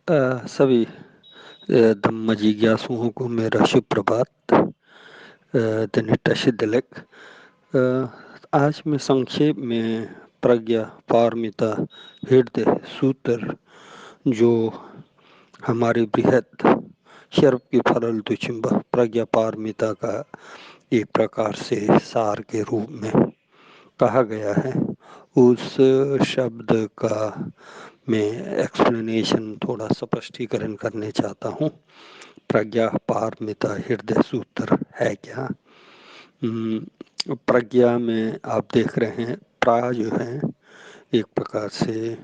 सभी धम्म जिज्ञासुओं को मेरा शुभ प्रभात। द शिद्दलक। आज मैं संक्षेप में प्रज्ञा पारमिता हृदय सूत्र जो हमारे बृहद शर्व की फरल दुचिम्ब प्रज्ञा पारमिता का एक प्रकार से सार के रूप में कहा गया है, उस शब्द का मैं एक्सप्लेनेशन थोड़ा स्पष्टीकरण करने चाहता हूँ। प्रज्ञा पारमिता हृदय सूत्र है क्या? प्रज्ञा में आप देख रहे हैं प्रा जो है एक प्रकार से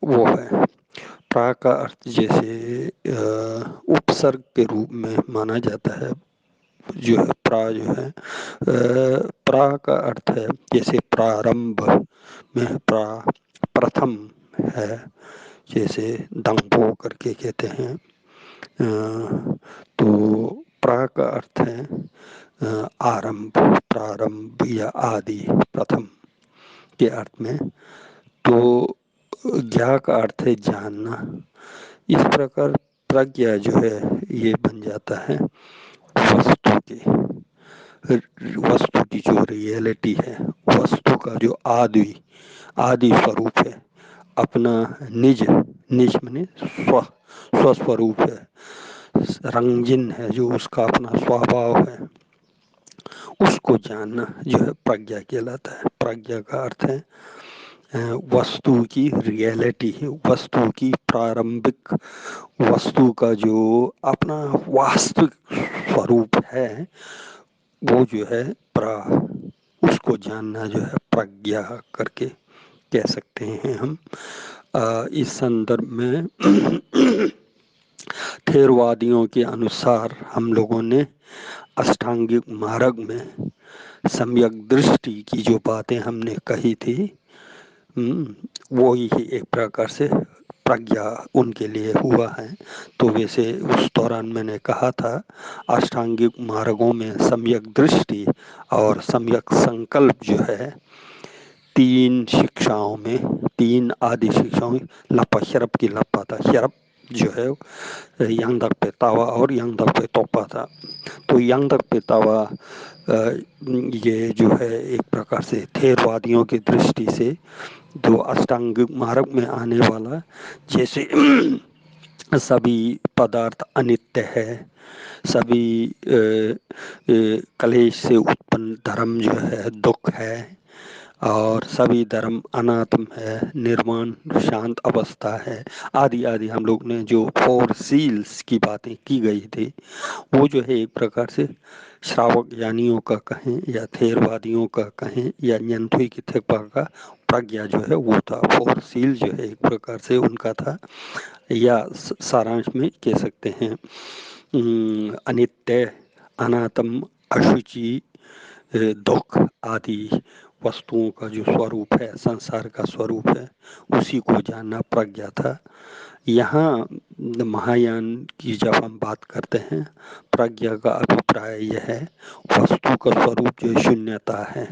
वो है। प्रा का अर्थ जैसे उपसर्ग के रूप में माना जाता है। जो है प्रा जो है प्रा का अर्थ है जैसे प्रारंभ में प्रा प्रथम है, जैसे दंपो करके कहते हैं। तो प्रा का अर्थ है आरंभ, प्रारंभ या आदि, प्रथम के अर्थ में। तो ज्ञा का अर्थ है जानना। इस प्रकार प्रज्ञा जो है ये बन जाता है वस्तु की जो रियलिटी है, वस्तु का जो आदि आदि स्वरूप है, अपना निज निज माने स्वस्वरूप है, रंगीन है, जो उसका अपना स्वभाव है, उसको जानना जो है प्रज्ञा कहलाता है। प्रज्ञा का अर्थ है वस्तु की रियलिटी, वस्तु की प्रारंभिक, वस्तु का जो अपना वास्तविक स्वरूप है, वो जो है प्रा, उसको जानना जो है प्रज्ञा करके कह सकते हैं हम। इस संदर्भ में थेरवादियों के अनुसार हम लोगों ने अष्टांगिक मार्ग में सम्यक दृष्टि की जो बातें हमने कही थी, वो ही एक प्रकार से प्रज्ञा उनके लिए हुआ है। तो वैसे उस दौरान मैंने कहा था अष्टांगिक मार्गों में सम्यक दृष्टि और सम्यक संकल्प जो है तीन शिक्षाओं में, तीन आदि शिक्षाओं में लपा शरप की लपा था, शरप जो है यांगदक पे तावा और यांगदक पे तोपा था। तो यांगदक पे तावा ये जो है एक प्रकार से थेरवादियों की दृष्टि से जो अष्टांगिक मार्ग में आने वाला, जैसे सभी पदार्थ अनित्य है, सभी कलेश से उत्पन्न धर्म जो है दुख है, और सभी धर्म अनात्म है, निर्माण शांत अवस्था है, आदि आदि हम लोग ने जो फोर सील्स की बातें की गई थी, वो जो है एक प्रकार से श्रावक यानियों का कहें या थेरवादियों का कहें या न्यंथुई की थेपा का प्रज्ञा जो है वो था। फोर सील जो है एक प्रकार से उनका था, या सारांश में कह सकते हैं अनित्य, अनात्म, अशुचि, दुख आदि वस्तुओं का जो स्वरूप है, संसार का स्वरूप है, उसी को जानना प्रज्ञा था। यहाँ महायान की जब हम बात करते हैं, प्रज्ञा का अभिप्राय यह है वस्तु का स्वरूप जो शून्यता है,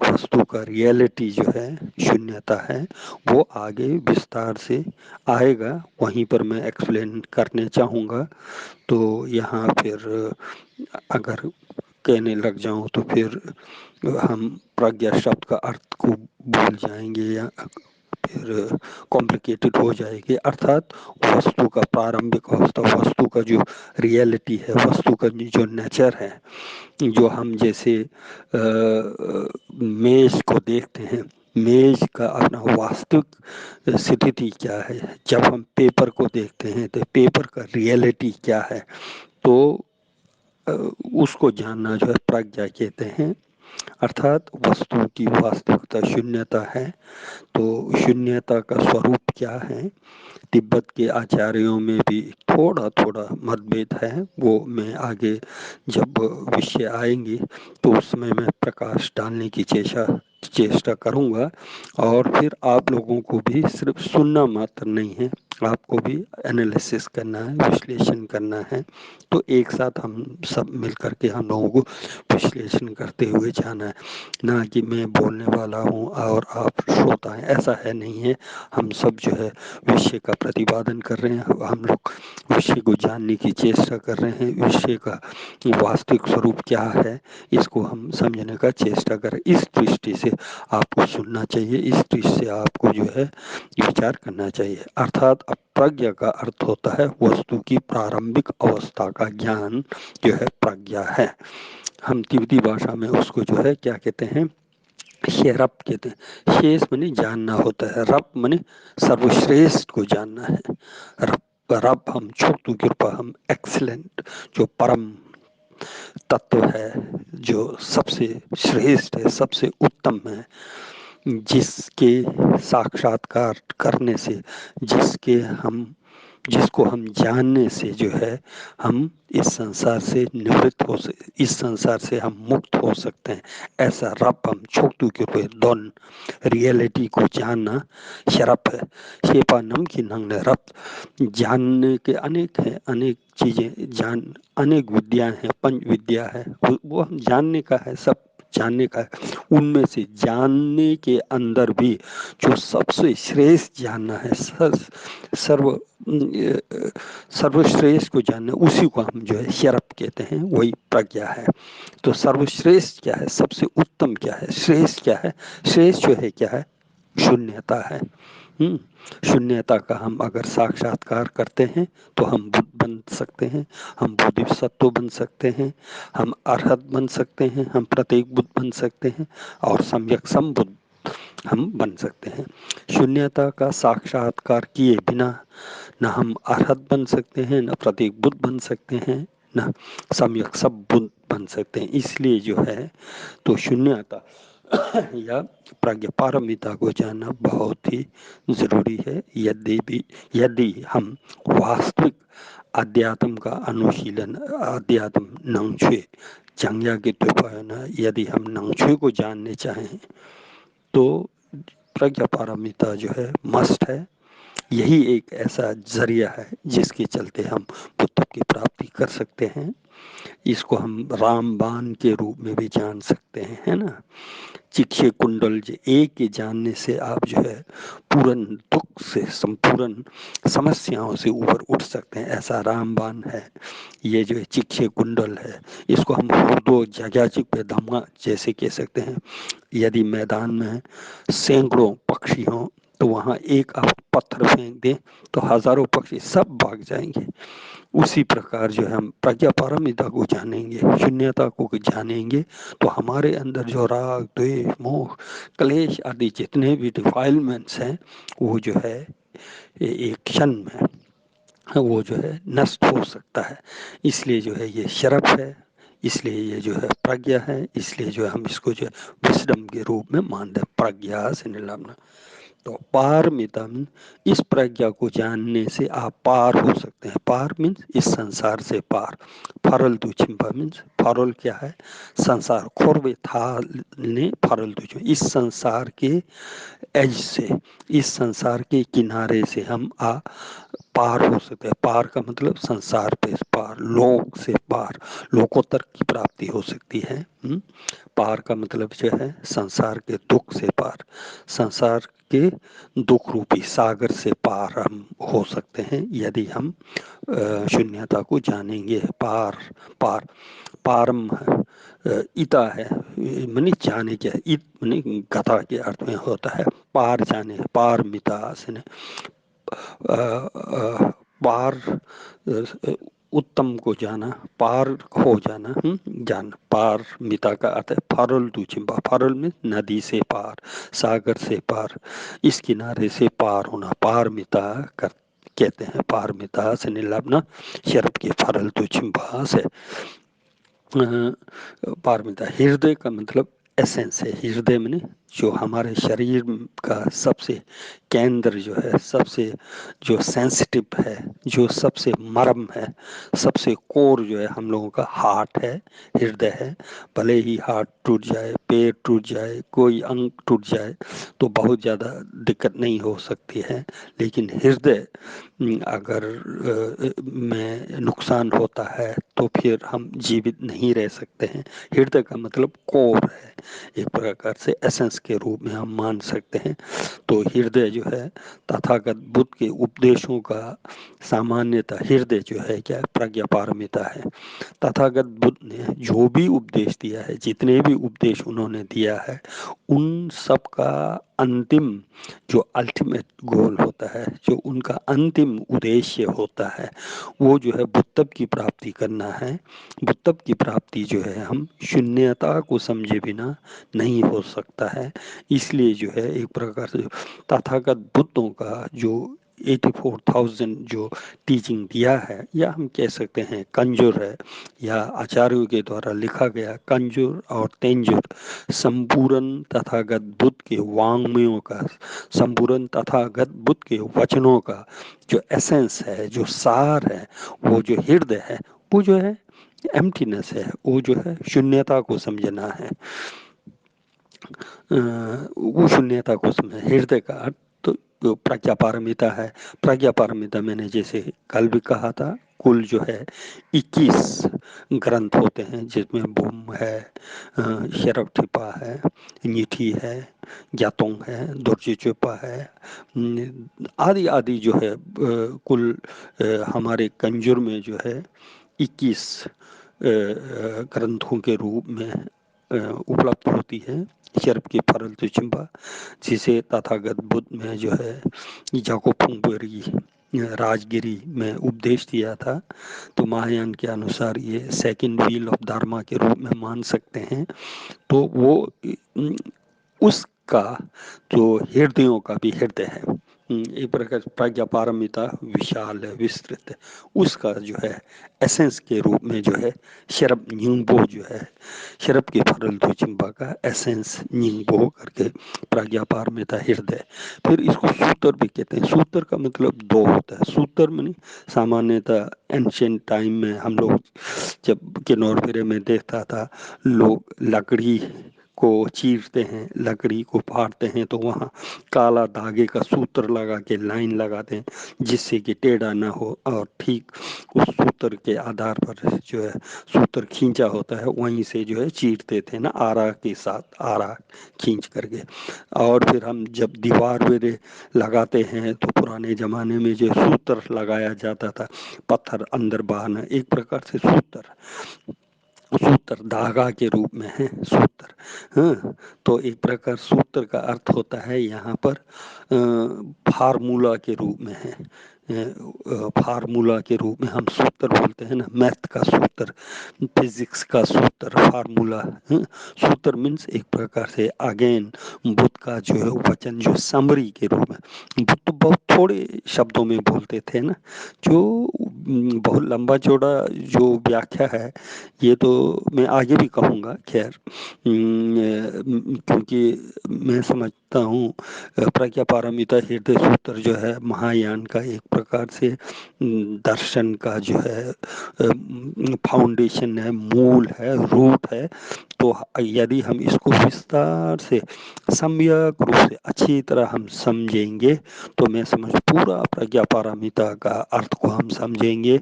वस्तु का रियलिटी जो है शून्यता है, वो आगे विस्तार से आएगा, वहीं पर मैं एक्सप्लेन करने चाहूँगा। तो यहाँ फिर अगर कहने लग जाऊं तो फिर हम प्रज्ञा शब्द का अर्थ को भूल जाएंगे या फिर कॉम्प्लिकेटेड हो जाएगी। अर्थात वस्तु का प्रारंभिक अवस्था, वस्तु का जो रियलिटी है, वस्तु का जो नेचर है, जो हम जैसे मेज को देखते हैं, मेज का अपना वास्तविक स्थिति क्या है, जब हम पेपर को देखते हैं तो पेपर का रियलिटी क्या है, तो उसको जानना जो है प्रज्ञा कहते हैं। अर्थात वस्तु की वास्तविकता शून्यता है, तो शून्यता का स्वरूप क्या है, तिब्बत के आचार्यों में भी थोड़ा थोड़ा मतभेद है, वो मैं आगे जब विषय आएंगे तो उसमें मैं प्रकाश डालने की चेष्टा करूंगा। और फिर आप लोगों को भी सिर्फ सुनना मात्र नहीं है, आपको भी एनालिसिस करना है, विश्लेषण करना है। तो एक साथ हम सब मिल करके हम लोगों को विश्लेषण करते हुए जाना है, ना कि मैं बोलने वाला हूँ और आप श्रोता हैं, ऐसा है नहीं है। हम सब जो है विषय का प्रतिपादन कर रहे हैं, हम लोग विषय को जानने की चेष्टा कर रहे हैं, विषय का वास्तविक स्वरूप क्या है इसको हम समझने का चेष्टा करें। इस दृष्टि से आपको सुनना चाहिए, इस दृष्टि से आपको जो है विचार करना चाहिए। अर्थात प्रज्ञा का अर्थ होता है वस्तु की प्रारंभिक अवस्था का ज्ञान जो है प्रज्ञा है। हम तिब्बती भाषा में उसको जो है क्या कहते हैं, शेरप कहते हैं। शेष मने जानना होता है, रब मने सर्वश्रेष्ठ को जानना है। रब रब हम छोटू कृपा हम एक्सीलेंट, जो परम तत्व है, जो सबसे श्रेष्ठ है, सबसे उत्तम है, जिसके साक्षात्कार करने से, जिसके हम जिसको हम जानने से जो है हम इस संसार से निवृत्त हो, इस संसार से हम मुक्त हो सकते हैं। ऐसा रब हम छोटू के रूप दोन रियलिटी को जानना शरफ है। शेपा नम की नंग ने रब जानने के अनेक है, अनेक चीजें जान, अनेक विद्या है, पंच विद्या है, वो हम जानने का है, सब जानने का है। उनमें से जानने के अंदर भी जो सबसे श्रेष्ठ जानना है, सर्व सर्वश्रेष्ठ को जानना, उसी को हम जो है शरफ कहते हैं, वही प्रज्ञा है। तो सर्वश्रेष्ठ क्या है, सबसे उत्तम क्या है, श्रेष्ठ क्या है, श्रेष्ठ जो है क्या है, शून्यता है। शून्यता का हम अगर साक्षात्कार करते हैं तो हम बुद्ध बन सकते हैं, हम बोधिसत्व बन सकते हैं, हम अरहत बन सकते हैं, हम प्रत्येक बुद्ध बन सकते हैं और सम्यक संबुद्ध हम बन सकते हैं। शून्यता का साक्षात्कार किए बिना न हम अरहत बन सकते हैं, न प्रत्येक बुद्ध बन सकते हैं, न सम्यक सब बुद्ध बन सकते हैं। इसलिए जो है तो शून्यता या प्रज्ञा पारमिता को जानना बहुत ही जरूरी है। यदि हम वास्तविक अध्यात्म का अनुशीलन, अध्यात्म नंगछे चंग्या के त्रिपायना, यदि हम नंगछे को जानने चाहें तो प्रज्ञा पारमिता जो है मस्ट है। यही एक ऐसा जरिया है जिसके चलते हम बुद्ध की प्राप्ति कर सकते हैं। इसको हम रामबाण के रूप में भी जान सकते हैं, है ना। चिक्षे कुंडल जो एक के जानने से आप जो है पूर्ण दुख से, संपूर्ण समस्याओं से ऊपर उठ सकते हैं, ऐसा रामबाण है। ये जो है चिक्षे कुंडल है, इसको हम हुर्दो जगह पे धम्मा जैसे कह सकते हैं। यदि मैदान में सैकड़ों पक्षी हों तो वहाँ एक आप पत्थर फेंक दें तो हजारों पक्षी सब भाग जाएंगे। उसी प्रकार जो है हम प्रज्ञा पारमिता को जानेंगे, शून्यता को जानेंगे, तो हमारे अंदर जो राग द्वेष मोह क्लेश आदि जितने भी डिफाइलमेंट्स हैं वो जो है एक क्षण में वो जो है नष्ट हो सकता है। इसलिए जो है ये शरफ है, इसलिए ये जो है प्रज्ञा है, इसलिए जो है हम इसको जो है विस्डम के रूप में मानते हैं, प्रज्ञा से निलंबन। तो पारमिता मीन इस प्रज्ञा को जानने से आप पार हो सकते हैं। पार मीन्स इस संसार से पार। फरल दुचिंबा मीन्स फरल क्या है, संसार खोरवे था ने फरल दुचिंबा, इस संसार के एज से, इस संसार के किनारे से हम पार हो सकते हैं। पार का मतलब संसार पे पार, लोक से पार, लोकोत्तर की प्राप्ति हो सकती है। पार का मतलब जो है संसार के दुख से पार, संसार के दुख रूपी सागर से पार हम हो सकते हैं यदि हम शून्यता को जानेंगे। पार पार पारम इता है, मनी जाने के, इत मनी गता के अर्थ में होता है। पार जाने, पार मिता से पार उत्तम को जाना, पार हो जाना, जान। पार मिता का अर्थ है फरल दूचिंबा, फरल में नदी से पार, सागर से पार, इस किनारे से पार होना, पार मिता कर कहते हैं। पारमिता से निलंबना शरद के फरल दूचिंबा से पारमिता। हृदय का मतलब एसेंस है, हृदय में जो हमारे शरीर का सबसे केंद्र जो है, सबसे जो सेंसिटिव है, जो सबसे मरम है, सबसे कोर जो है हम लोगों का हार्ट है, हृदय है। भले ही हार्ट टूट जाए, पैर टूट जाए, कोई अंग टूट जाए तो बहुत ज़्यादा दिक्कत नहीं हो सकती है, लेकिन हृदय अगर में नुकसान होता है तो फिर हम जीवित नहीं रह सकते हैं। हृदय का मतलब कोर है, एक प्रकार से एसेंस के रूप में हम मान सकते हैं। तो हृदय जो है तथागत बुद्ध के उपदेशों का सामान्यतः हृदय जो है क्या प्रज्ञा पारमिता है। तथागत बुद्ध ने जो भी उपदेश दिया है, जितने भी उपदेश उन्होंने दिया है, उन सब का अंतिम जो अल्टीमेट गोल होता है, जो उनका अंतिम उद्देश्य होता है, वो जो है बुद्धत्व की प्राप्ति करना है। बुद्धत्व की प्राप्ति जो है हम शून्यता को समझे बिना नहीं हो सकता है। इसलिए जो है एक प्रकार से तथागत बुद्धों का जो 84,000 जो टीचिंग दिया है, या हम कह सकते हैं कंजूर है, या आचार्यों के द्वारा लिखा गया कंजूर और तेंजूर, संपूर्ण तथागत बुद्ध के वाङ्मयों का, संपूर्ण तथागत बुद्ध के वचनों का जो एसेंस है, जो सार है, वो जो हृदय है, वो जो है एम्प्टीनेस है, वो जो है शून्यता को समझना है। वो शून्यता को समझना, हृदय का अर्थ तो प्रज्ञा पारमिता है। प्रज्ञा पारमिता मैंने जैसे कल भी कहा था, कुल जो है 21 ग्रंथ होते हैं, जिसमें बुम है, शरवठिपा है, नीठी है, ज्ञातों है, दुर्जिचुपा है, आदि आदि जो है कुल हमारे कंजूर में जो है 21 ग्रंथों के रूप में उपलब्ध होती है। शर्प की फरल चिंबा, जिसे तथागत बुद्ध में जो है जाको फुंगबरी राजगिरी में उपदेश दिया था, तो महायान के अनुसार ये सेकंड व्हील ऑफ धर्मा के रूप में मान सकते हैं। तो वो उसका जो हृदयों का भी हृदय है, एक प्रकार प्रज्ञा पारमिता विशाल है, विस्तृत है, उसका जो है एसेंस के रूप में जो है शरब न्यूबो जो है, शरब के फरल दो चिंबा का एसेंस न्यूबो करके प्रज्ञा पारमिता हृदय। फिर इसको सूत्र भी कहते हैं। सूत्र का मतलब दो होता है। सूत्र में सामान्यतः एंशियंट टाइम में हम लोग जब किन्नौर में देखता था, लोग लकड़ी को चीरते हैं, लकड़ी को फाड़ते हैं, तो वहाँ काला धागे का सूत्र लगा के लाइन लगाते हैं, जिससे कि टेढ़ा ना हो, और ठीक उस सूत्र के आधार पर जो है सूत्र खींचा होता है, वहीं से जो है चीरते थे ना, आरा के साथ आरा खींच करके। और फिर हम जब दीवार पे लगाते हैं तो पुराने जमाने में जो सूत्र लगाया जाता था, पत्थर अंदर बहाना, एक प्रकार से सूत्र, सूत्र धागा के रूप में है सूत्र। हाँ, तो एक प्रकार सूत्र का अर्थ होता है यहाँ पर फार्मूला के रूप में है। फार्मूला के रूप में हम सूत्र बोलते हैं ना, मैथ का सूत्र, फिजिक्स का सूत्र, फार्मूला। सूत्र मीन्स एक प्रकार से अगेन बुद्ध का जो है वचन जो समरी के रूप में, बुद्ध बहुत थोड़े शब्दों में बोलते थे ना, जो बहुत लंबा चौड़ा जो व्याख्या है, ये तो मैं आगे भी कहूँगा। खैर, क्योंकि मैं समझता हूँ प्रज्ञा पारमिता हृदय सूत्र जो है महायान का एक प्रकार से दर्शन का जो है फाउंडेशन है, मूल है, रूट है। तो यदि हम इसको विस्तार से सम्यक रूप से अच्छी तरह हम समझेंगे, तो मैं समझ पूरा प्रज्ञा पारमिता का अर्थ को हम समझेंगे,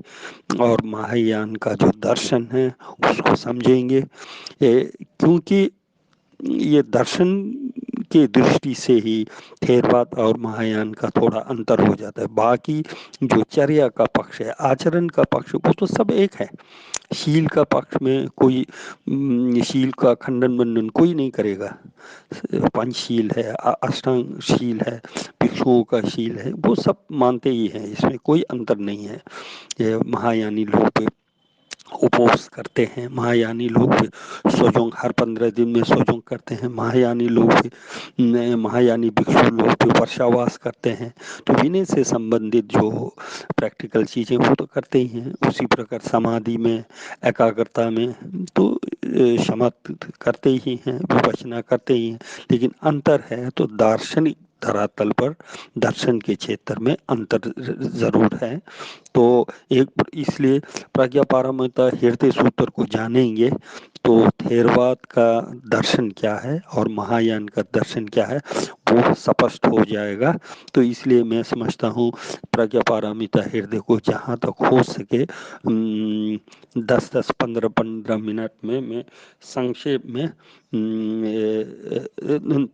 और महायान का जो दर्शन है उसको समझेंगे। क्योंकि ये दर्शन की दृष्टि से ही थेरवाद और महायान का थोड़ा अंतर हो जाता है। बाकी जो चर्या का पक्ष है, आचरण का पक्ष, वो तो सब एक है। शील का पक्ष में कोई शील का खंडन बंधन कोई नहीं करेगा। पंचशील है, अष्टांग शील है, भिक्षुओं का शील है, वो सब मानते ही हैं, इसमें कोई अंतर नहीं है। ये महायानी लोग उपवास करते हैं, महायानी लोग सोजोंग हर 15 दिन में सोजोंग करते हैं, महायानी लोग महायानी भिक्षु लोग वर्षावास करते हैं। तो विनय से संबंधित जो प्रैक्टिकल चीज़ें वो तो करते ही हैं। उसी प्रकार समाधि में, एकाग्रता में, तो शमत करते ही हैं, विपश्यना करते ही हैं, लेकिन अंतर है तो दार्शनिक धरातल पर, दर्शन के क्षेत्र में अंतर जरूर है। तो एक इसलिए प्रज्ञा पारमिता हृदय सूत्र को जानेंगे तो थेरवाद का दर्शन क्या है और महायान का दर्शन क्या है वो स्पष्ट हो जाएगा। तो इसलिए मैं समझता हूँ प्रज्ञा पारमिता हृदय को जहाँ तक हो सके 10-10 15-15 मिनट में मैं संक्षेप में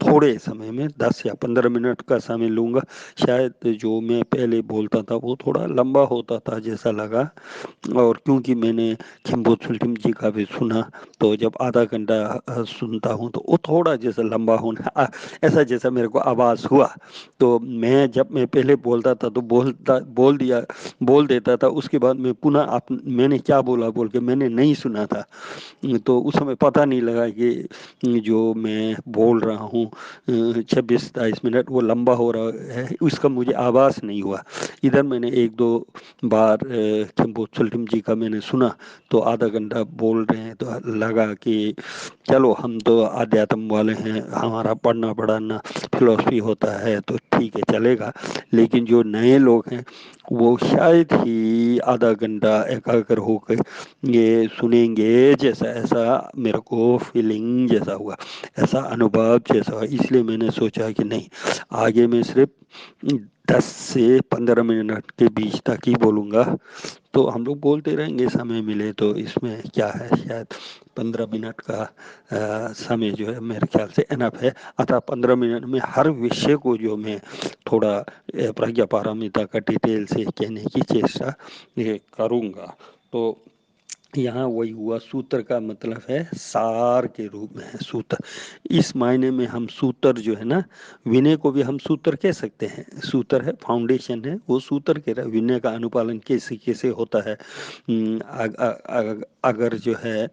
थोड़े समय में 10 या 15 मिनट का समय लूंगा। शायद जो मैं पहले बोलता था वो थोड़ा लंबा होता था जैसा लगा, और क्योंकि मैंने खिम्बो सुल्टिम जी का भी सुना, तो जब आधा घंटा सुनता हूँ तो वो थोड़ा जैसा लंबा होना ऐसा जैसा मेरे को आवाज़ हुआ। तो मैं जब मैं पहले बोलता था तो बोल देता था, उसके बाद मैं पुनः आप मैंने क्या बोला बोल के मैंने नहीं सुना था। तो उस समय पता नहीं लगा कि जो मैं बोल रहा हूँ 26-27 मिनट वो लंबा हो रहा है, उसका मुझे आभास नहीं हुआ। इधर मैंने एक दो बार खिम्बो सुल्टिम जी का मैंने सुना तो आधा घंटा बोल रहे हैं तो लगा कि चलो हम तो आध्यात्म वाले हैं, हमारा पढ़ना पढ़ाना फिलोसफी होता है तो ठीक है चलेगा। लेकिन जो नए लोग हैं वो शायद ही आधा घंटा एकाग्र होकर ये सुनेंगे, जैसा ऐसा मेरे को फीलिंग जैसा हुआ, ऐसा अनुभव जैसा हुआ। इसलिए मैंने सोचा कि नहीं, आगे मैं सिर्फ 10 से 15 मिनट के बीच तक ही बोलूँगा। तो हम लोग बोलते रहेंगे समय मिले तो, इसमें क्या है, शायद 15 मिनट का समय जो है मेरे ख्याल से एनफ है। अतः 15 मिनट में हर विषय को जो मैं थोड़ा प्रज्ञा पारमिता का डिटेल से कहने की चेष्टा करूँगा। तो यहाँ वही हुआ, सूत्र का मतलब है सार के रूप में है सूत्र। इस मायने में हम सूत्र जो है ना, विनय को भी हम सूत्र कह सकते हैं। सूत्र है, फाउंडेशन है, वो सूत्र के विनय का अनुपालन कैसे कैसे होता है। अगर जो है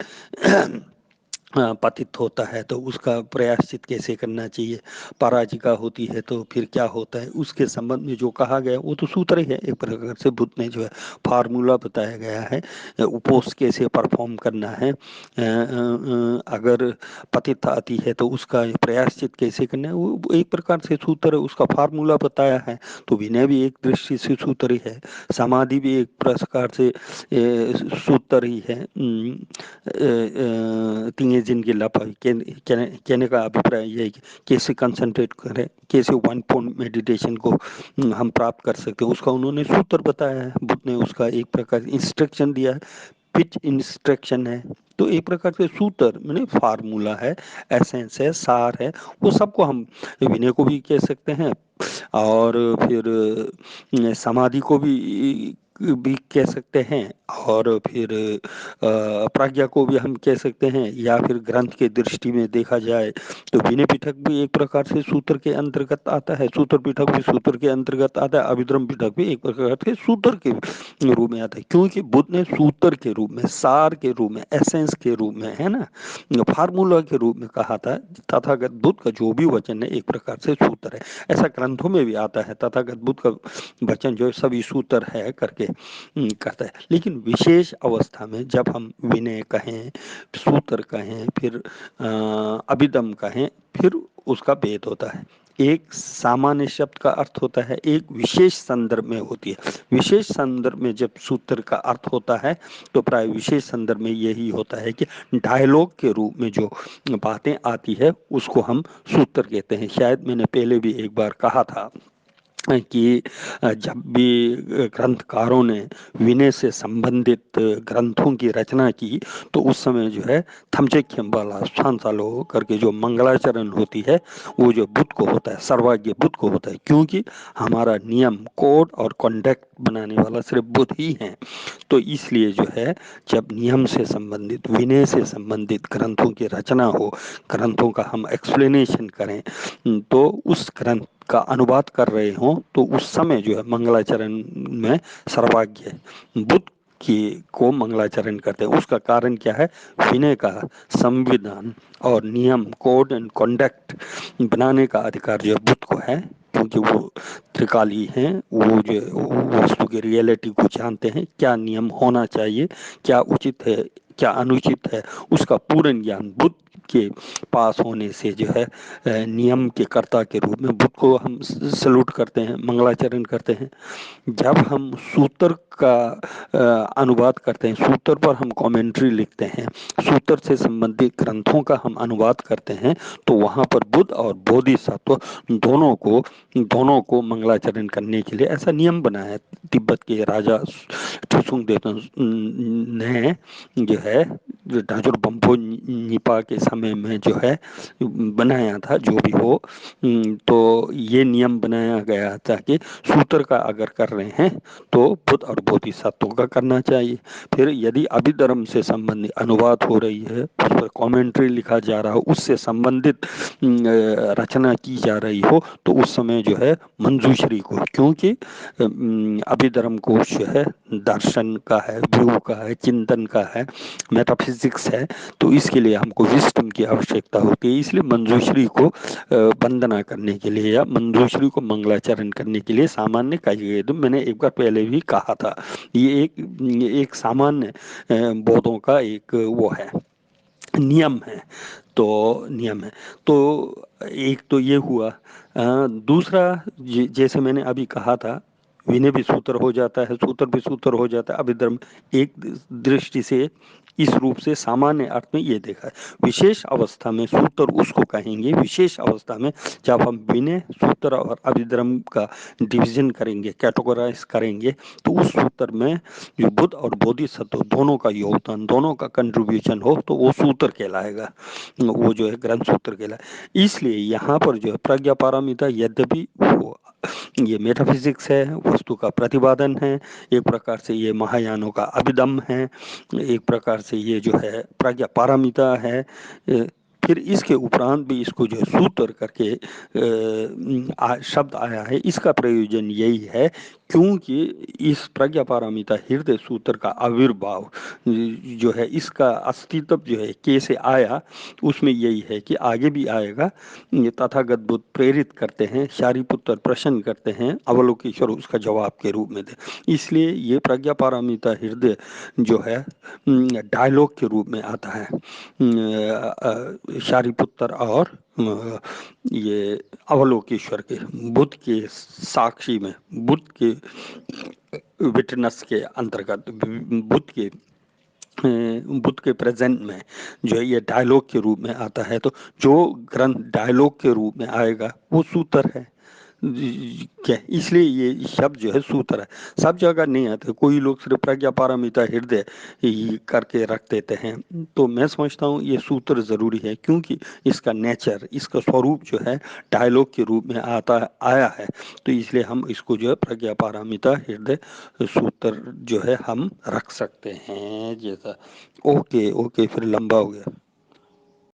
पतित होता है तो उसका प्रायश्चित कैसे करना चाहिए, पराजिका होती है तो फिर क्या होता है, उसके संबंध में जो कहा गया वो तो सूत्र ही है एक प्रकार से। बुद्ध ने जो है फार्मूला बताया गया है, उपवास कैसे परफॉर्म करना है, अगर पतित आती है तो उसका प्रायश्चित कैसे करना है, वो एक प्रकार से सूत्र है, उसका फार्मूला बताया है। तो विनय भी एक दृष्टि से सूत्र ही है, समाधि भी एक प्रकार से सूत्र ही है। तीन जिनकी लापरवाही कहने का अभिप्राय यह है कि कैसे कंसंट्रेट करें, कैसे वन पॉइंट मेडिटेशन को हम प्राप्त कर सकते हैं, उसका उन्होंने सूत्र बताया है। बुद्ध ने उसका एक प्रकार इंस्ट्रक्शन दिया है, पिच इंस्ट्रक्शन है। तो एक प्रकार से सूत्र मैंने फार्मूला है, एसेंस है, सार है, वो सबको हम विनय को भी कह सकते हैं, और फिर समाधि को भी कह सकते हैं, और फिर प्रज्ञा को भी हम कह सकते हैं, या फिर ग्रंथ के दृष्टि में देखा जाए तो विनय पिटक भी एक प्रकार से सूत्र के अंतर्गत आता है, सूत्र पिटक भी सूत्र के अंतर्गत आता है, अभिधर्म पिटक भी एक प्रकार से सूत्र के रूप में आता है, क्योंकि बुद्ध ने सूत्र के रूप में, सार के रूप में, एसेंस के रूप में, है ना, फार्मूला के रूप में कहा था। तथागत बुद्ध का जो भी वचन है एक प्रकार से सूत्र है, ऐसा ग्रंथों में भी आता है, तथागत बुद्ध का वचन जो है सभी सूत्र है करके कहता है। लेकिन विशेष अवस्था में जब हम विनय कहें, सूत्र कहें, फिर अभिदम कहें, फिर उसका भेद होता है। एक सामान्य शब्द का अर्थ होता है, एक विशेष संदर्भ में होती है। विशेष संदर्भ में जब सूत्र का अर्थ होता है तो प्राय विशेष संदर्भ में यही होता है कि डायलॉग के रूप में जो बातें आती है उसको हम सूत्र कहते हैं। शायद मैंने पहले भी एक बार कहा था कि जब भी ग्रंथकारों ने विनय से संबंधित ग्रंथों की रचना की तो उस समय जो है थमचे खिम्बाला सांसालो करके जो मंगलाचरण होती है वो जो बुद्ध को होता है, सर्वज्ञ बुद्ध को होता है, क्योंकि हमारा नियम, कोड और कॉन्डक्ट बनाने वाला सिर्फ बुद्ध ही है। तो इसलिए जो है जब नियम से संबंधित, विनय से संबंधित ग्रंथों की रचना हो, ग्रंथों का हम एक्सप्लेनेशन करें, तो उस ग्रंथ का अनुवाद कर रहे हों तो उस समय जो है मंगलाचरण में सर्वज्ञ बुद्ध की को मंगलाचरण करते हैं। उसका कारण क्या है, विनय का, संविधान और नियम, कोड एंड कॉन्डक्ट बनाने का अधिकार जो है बुद्ध को है, क्योंकि वो त्रिकाली हैं, वो जो वस्तु की रियलिटी को जानते हैं, क्या नियम होना चाहिए, क्या उचित है, क्या अनुचित है, उसका पूर्ण ज्ञान बुद्ध के पास होने से जो है नियम के कर्ता के रूप में बुद्ध को हम सल्यूट करते हैं, मंगलाचरण करते हैं। जब हम सूत्र का अनुवाद करते हैं, सूत्र पर हम कमेंट्री लिखते हैं, सूत्र से संबंधित ग्रंथों का हम अनुवाद करते हैं, तो वहाँ पर बुद्ध और बोधिसत्व दोनों को मंगलाचरण करने के लिए ऐसा नियम बनाया है। तिब्बत के राजा चुसुंगदेव ने जो है ढांचुर बम्पो निपा के समय में जो है बनाया था, जो भी हो। तो ये नियम बनाया गया था कि सूत्र का अगर कर रहे हैं तो बुद्ध और बोधिसत्वों का करना चाहिए। फिर यदि अभिधर्म से संबंधित अनुवाद हो रही है, उस पर कमेंट्री लिखा जा रहा हो, उससे संबंधित रचना की जा रही हो, तो उस समय जो है मंजूश्री को, क्योंकि अभिधर्म कोश जो है दर्शन का है, व्यू का है, चिंतन का है, मेटाफिजिक्स है, तो इसके लिए हमको विस्डम की आवश्यकता होती है। इसलिए मंजूश्री को वंदना करने के लिए या मंजूश्री को मंगलाचरण करने के लिए सामान्य कही गई। मैंने एक बार पहले भी कहा था, ये एक सामान्य बौद्धों का एक वो है, नियम है। तो नियम है। तो एक तो ये हुआ। दूसरा, जैसे मैंने अभी कहा था, विनय भी सूत्र हो जाता है, सूत्र भी सूत्र हो जाता है। अभिधर्म एक दृष्टि से इस रूप से सामान्य अर्थ में ये देखा है। विशेष अवस्था में सूत्र उसको कहेंगे, विशेष अवस्था में जब हम विनय, सूत्र और अभिधर्म का डिवीजन करेंगे, कैटेगराइज करेंगे, तो उस सूत्र में जो बुद्ध और बोधिसत्व दोनों का योगदान, दोनों का कंट्रीब्यूशन हो, तो वो सूत्र कहलाएगा, वो जो है ग्रंथ सूत्र कहलाए। इसलिए यहाँ पर जो है प्रज्ञा पारमिता, यद्यपि वो ये मेटाफिजिक्स है, वस्तु का प्रतिपादन है, एक प्रकार से ये महायानों का अभिदम है, एक प्रकार से ये जो है प्रज्ञा पारमिता है। फिर इसके उपरांत भी इसको जो है सूत्र करके शब्द आया है। इसका प्रयोजन यही है क्योंकि इस प्रज्ञा पारमिता हृदय सूत्र का आविर्भाव जो है, इसका अस्तित्व जो है कैसे आया, उसमें यही है कि आगे भी आएगा। ये तथागत बुद्ध प्रेरित करते हैं, शारिपुत्र प्रश्न करते हैं, अवलोकेश्वर उसका जवाब के रूप में दे। इसलिए ये प्रज्ञा पारमिता हृदय जो है डायलॉग के रूप में आता है शारिपुत्र और ये अवलोकेश्वर के, बुद्ध के साक्षी में, बुद्ध के विटनेस के अंतर्गत, बुद्ध के प्रेजेंट में जो है ये डायलॉग के रूप में आता है। तो जो ग्रंथ डायलॉग के रूप में आएगा वो सूत्र है। क्या, इसलिए ये शब्द जो है सूत्र है, सब जगह नहीं आते। कोई लोग सिर्फ प्रज्ञा पारमिता हृदय ही करके रख देते हैं। तो मैं समझता हूँ ये सूत्र जरूरी है, क्योंकि इसका नेचर, इसका स्वरूप जो है डायलॉग के रूप में आया है। तो इसलिए हम इसको जो है प्रज्ञा पारमिता हृदय सूत्र जो है हम रख सकते हैं। जैसा ओके ओके, फिर लंबा हो गया।